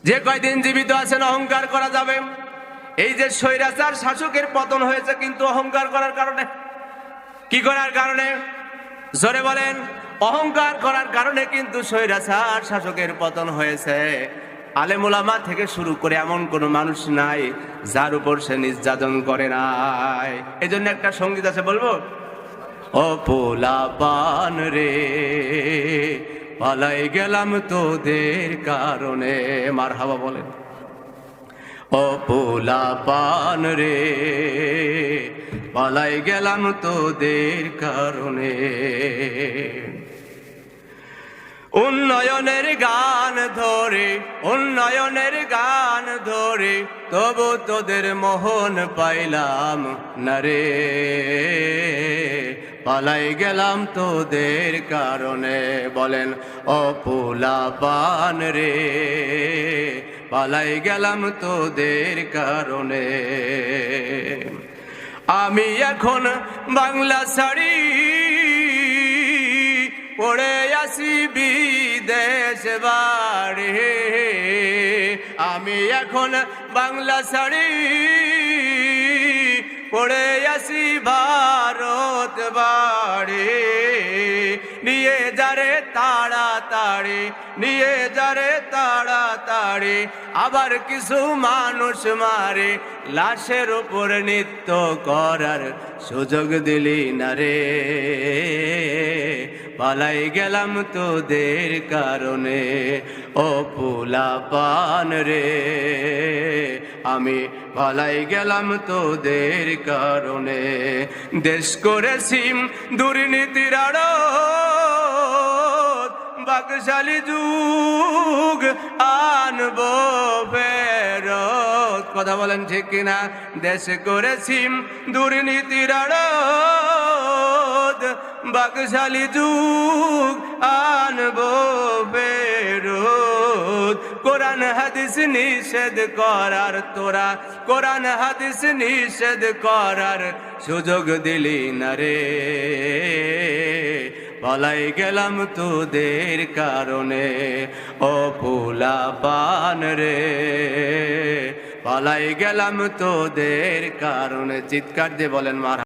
যে কয়দিন জীবিত আছেন অহংকার করা যাবে। এই যে স্বৈরাচার শাসকের পতন হয়েছে কিন্তু অহংকার করার কারণে। কি করার কারণে? জোরে বলেন। অহংকার করার কারণে কিন্তু স্বৈরাচার শাসকের পতন হয়েছে। আলেম ওলামা থেকে শুরু করে এমন কোন মানুষ নাই যার উপর সে নির্যাতন করে নাই। এজন্য একটা সঙ্গীত আছে, বলবো? ও পোলাপান রে পালাই গেলাম তোদের কারণে। মারহাবা বলেন। ও পোলাপান রে পালাই গেলাম তোদের কারণে। উন্নয়নের গান ধরে, উন্নয়নের গান ধরে তবু তোদের মোহন পাইলাম না রে। পালাই গেলাম তোদের কারণে। বলেন ও পোলাপান রে পালাই গেলাম তোদের কারণে। আমি এখন বাংলা শাড়ি পড়ে আসি বিদেশ বাড়ি। আমি এখন বাংলা শাড়ি পড়ে আসি ভারত বাড়ি। নিয়ে যারে তাড়াতাড়ি, নিয়ে যারে তাড়াতাড়ি। আবার কিছু মানুষ মারে, লাশের উপর নৃত্য করার সুযোগ দিলি না রে। পালাই গেলাম তোদের কারণে। ও পোলাপান রে আমি পালাই গেলাম তোদের কারণে। দেশ করেছি দুর্নীতির আড়ত, বাকশালী যুগ আনবো ফেরত। কথা বলেন ঠিক কিনা? দেশ করেছি দুর্নীতির আড়ত, বাকশালী যুগ আনবো ফেরত। কোরআন হাদিস নিষেধ করার তোরা, কোরআন হাদিস নিষেধ করার সুযোগ দিলি না রে। পালাই গেলাম তোদের কারণে। ও পোলাপান রে পালাই গেলাম তোদের কারণে। চিৎকার দিয়ে বলেন মার।